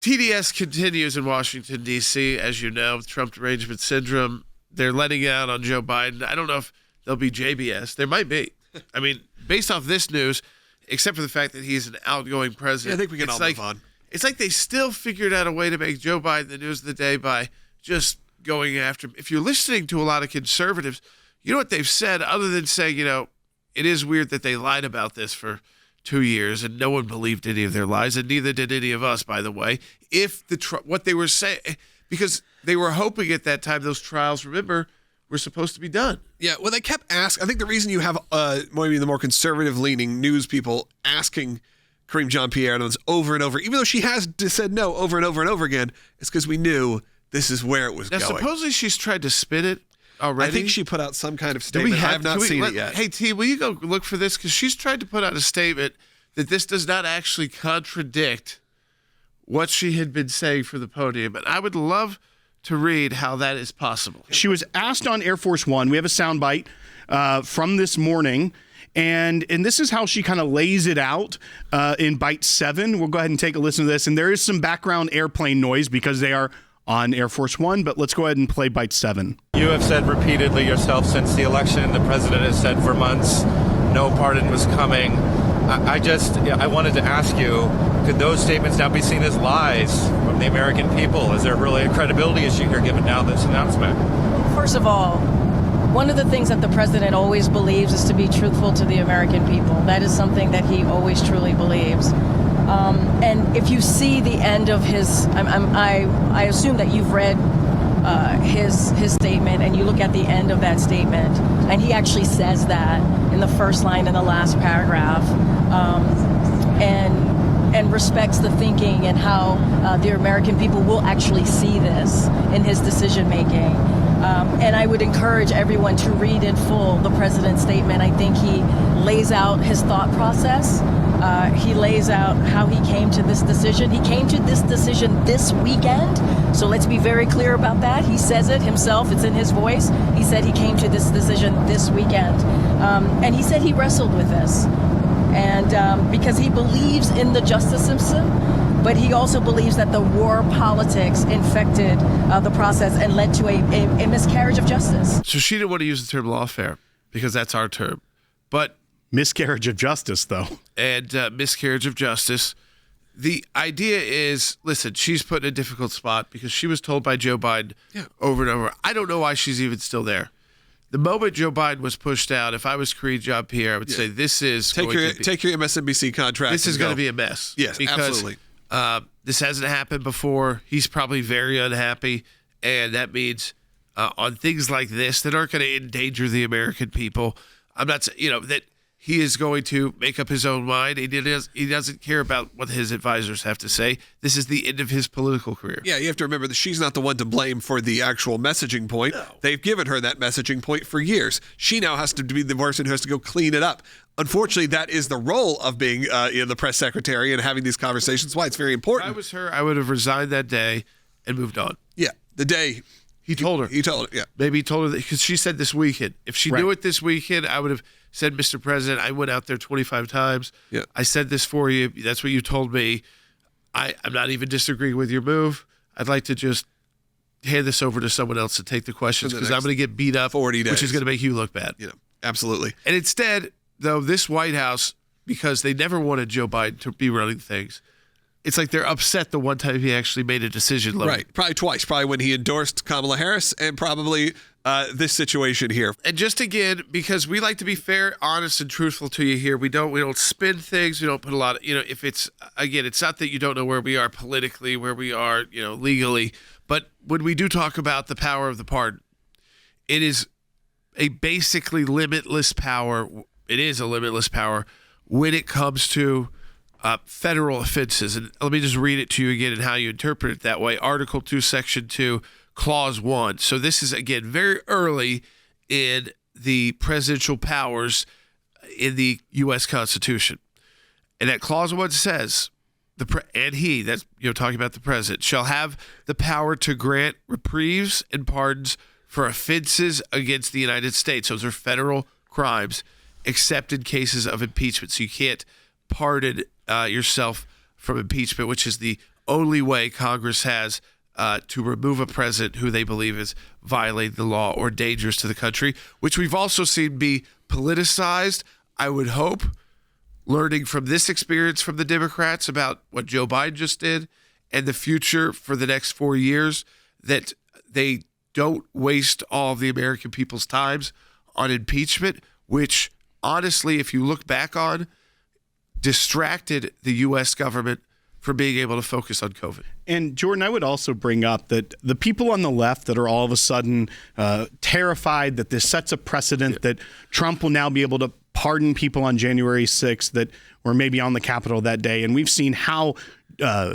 TDS continues in Washington, D.C., as you know, Trump derangement syndrome. They're letting it out on Joe Biden. I don't know if there'll be JBS. There might be. I mean, based off this news, except for the fact that he's an outgoing president. Yeah, I think we can all move on. It's like they still figured out a way to make Joe Biden the news of the day by just going after him. If you're listening to a lot of conservatives, you know what they've said other than saying, it is weird that they lied about this for 2 years and no one believed any of their lies, and neither did any of us, by the way. If what they were saying, because they were hoping at that time those trials, remember, were supposed to be done. Yeah, well, they kept asking. I think the reason you have maybe the more conservative-leaning news people asking Karine Jean-Pierre over and over, even though she has said no over and over and over again, is because we knew this is where it was going. Supposedly she's tried to spin it already. I think she put out some kind of statement. I have not seen it yet. Hey, T, will you go look for this? Because she's tried to put out a statement that this does not actually contradict what she had been saying for the podium. And I would love to read how that is possible. She was asked on Air Force One. We have a soundbite from this morning. And this is how she kind of lays it out in bite 7. We'll go ahead and take a listen to this. And there is some background airplane noise because they are on Air Force One, but let's go ahead and play bite 7. You have said repeatedly yourself since the election, the president has said for months, no pardon was coming. I wanted to ask you, could those statements now be seen as lies from the American people? Is there really a credibility issue here given now this announcement? First of all, one of the things that the president always believes is to be truthful to the American people. That is something that he always truly believes. And if you see the end of his, I assume that you've read his statement, and you look at the end of that statement, and he actually says that in the first line in the last paragraph, and respects the thinking and how the American people will actually see this in his decision making. And I would encourage everyone to read in full the president's statement. I think he lays out his thought process. He lays out how he came to this decision. He came to this decision this weekend. So let's be very clear about that. He says it himself. It's in his voice. He said he came to this decision this weekend. And he said he wrestled with this. And because he believes in the justice system, but he also believes that the war politics infected the process and led to a miscarriage of justice. So she didn't want to use the term lawfare because that's our term. But miscarriage of justice, though. And miscarriage of justice. The idea is, listen, she's put in a difficult spot because she was told by Joe Biden over and over. I don't know why she's even still there. The moment Joe Biden was pushed out, if I was Karine Jean-Pierre, I would say this is take your MSNBC contract. This is going to be a mess. Yes, absolutely. This hasn't happened before. He's probably very unhappy, and that means on things like this that aren't going to endanger the American people. I'm not saying, that he is going to make up his own mind. He doesn't care about what his advisors have to say. This is the end of his political career. Yeah, you have to remember that she's not the one to blame for the actual messaging point. No. They've given her that messaging point for years. She now has to be the person who has to go clean it up. Unfortunately, that is the role of being the press secretary and having these conversations. Why it's very important. If I was her, I would have resigned that day and moved on. Yeah, the day he told her. He told her, yeah. Maybe he told her that because she said this weekend. If she knew it this weekend, I would have said, Mr. President, I went out there 25 times. Yeah. I said this for you. That's what you told me. I'm not even disagreeing with your move. I'd like to just hand this over to someone else to take the questions because I'm going to get beat up, 40 days. Which is going to make you look bad. Absolutely. And instead, though, this White House, because they never wanted Joe Biden to be running things, it's like they're upset the one time he actually made a decision. Right. Probably twice. Probably when he endorsed Kamala Harris and probably this situation here. And just again, because we like to be fair, honest, and truthful to you here, we don't spin things. We don't put a lot of, if it's, again, it's not that you don't know where we are politically, where we are, legally, but when we do talk about the power of the pardon, it is a basically limitless power. It is a limitless power when it comes to federal offenses. And let me just read it to you again and how you interpret it that way. Article 2, Section 2, Clause 1. So this is, again, very early in the presidential powers in the U.S. Constitution. And that Clause 1 says, that's talking about the president, shall have the power to grant reprieves and pardons for offenses against the United States. Those are federal crimes, except in cases of impeachment. So you can't pardon yourself from impeachment, which is the only way Congress has to remove a president who they believe is violating the law or dangerous to the country, which we've also seen be politicized. I would hope, learning from this experience from the Democrats about what Joe Biden just did and the future for the next 4 years, that they don't waste all of the American people's times on impeachment, which honestly, if you look back on, distracted the U.S. government from being able to focus on COVID. And Jordan, I would also bring up that the people on the left that are all of a sudden terrified that this sets a precedent that Trump will now be able to pardon people on January 6th that were maybe on the Capitol that day. And we've seen how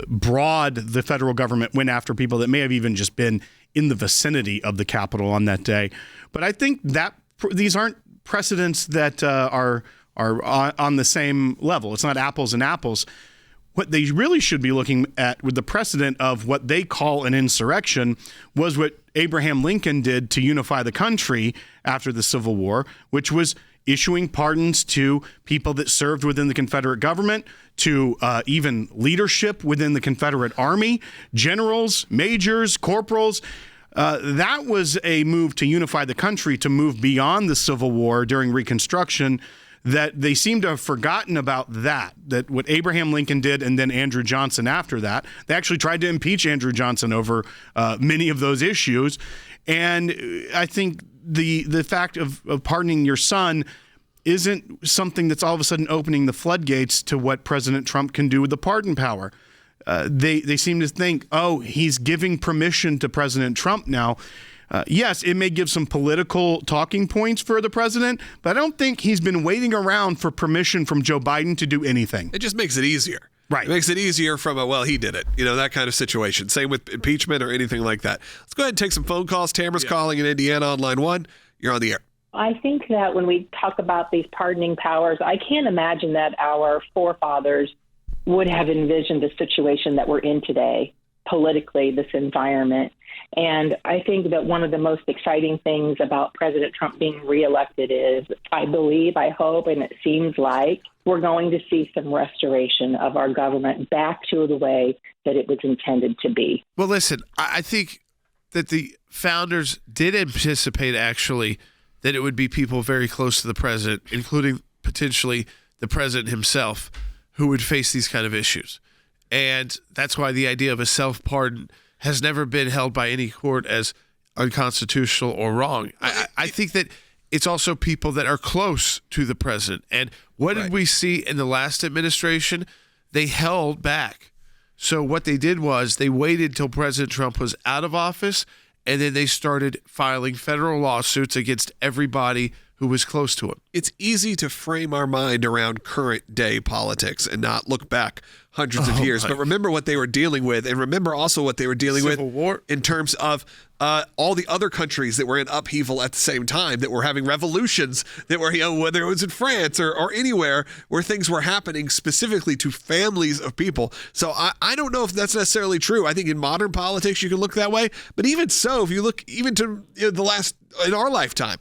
broad the federal government went after people that may have even just been in the vicinity of the Capitol on that day. But I think that these aren't precedents that are on the same level. It's not apples and apples. What they really should be looking at with the precedent of what they call an insurrection was what Abraham Lincoln did to unify the country after the Civil War, which was issuing pardons to people that served within the Confederate government, to even leadership within the Confederate Army, generals, majors, corporals. That was a move to unify the country, to move beyond the Civil War during Reconstruction, that they seem to have forgotten about that what Abraham Lincoln did and then Andrew Johnson after that. They actually tried to impeach Andrew Johnson over many of those issues. And I think the fact of pardoning your son isn't something that's all of a sudden opening the floodgates to what President Trump can do with the pardon power. They seem to think, oh, he's giving permission to President Trump now. Yes, it may give some political talking points for the president, but I don't think he's been waiting around for permission from Joe Biden to do anything. It just makes it easier. Right. It makes it easier from he did it. That kind of situation. Same with impeachment or anything like that. Let's go ahead and take some phone calls. Tamara's calling in Indiana on line 1. You're on the air. I think that when we talk about these pardoning powers, I can't imagine that our forefathers would have envisioned the situation that we're in today, politically, this environment. And I think that one of the most exciting things about President Trump being reelected is, I believe, I hope, and it seems like we're going to see some restoration of our government back to the way that it was intended to be. Well, listen, I think that the founders did anticipate, actually, that it would be people very close to the president, including potentially the president himself, who would face these kind of issues. And that's why the idea of a self-pardon has never been held by any court as unconstitutional or wrong. I think that it's also people that are close to the president. And what did we see in the last administration? They held back. So what they did was they waited till President Trump was out of office, and then they started filing federal lawsuits against everybody who was close to him. It's easy to frame our mind around current day politics and not look back hundreds of years. But remember what they were dealing with, and remember also what they were dealing Civil with War. In terms of all the other countries that were in upheaval at the same time, that were having revolutions, that were, whether it was in France or anywhere where things were happening specifically to families of people. So I don't know if that's necessarily true. I think in modern politics you can look that way. But even so, if you look even to the last, in our lifetime,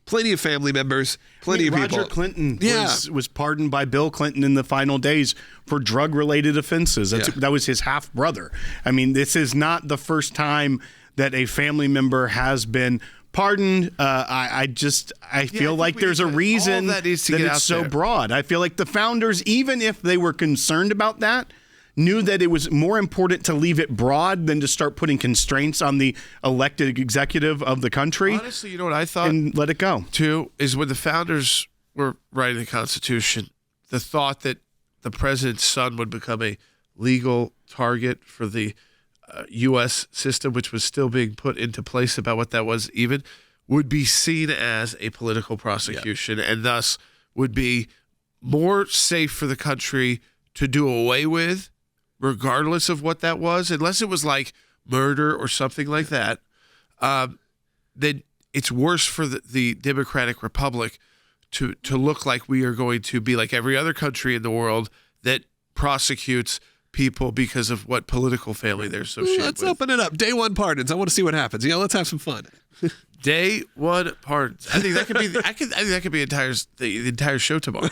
plenty of family members, plenty of people. Roger Clinton was pardoned by Bill Clinton in the final days for drug-related offenses. That was his half-brother. I mean, this is not the first time that a family member has been pardoned. I feel like there's a reason that it's so broad. I feel like the founders, even if they were concerned about that, knew that it was more important to leave it broad than to start putting constraints on the elected executive of the country. Honestly, you know what I thought? And let it go. Too, is when the founders were writing the Constitution, the thought that the president's son would become a legal target for the U.S. system, which was still being put into place about what that was even, would be seen as a political prosecution and thus would be more safe for the country to do away with, regardless of what that was, unless it was like murder or something like that, then it's worse for the Democratic Republic to look like we are going to be like every other country in the world that prosecutes people because of what political family they're associated with. Let's open it up. Day one pardons. I want to see what happens. Let's have some fun. Day one pardons. I think that could be. I think that could be the entire show tomorrow.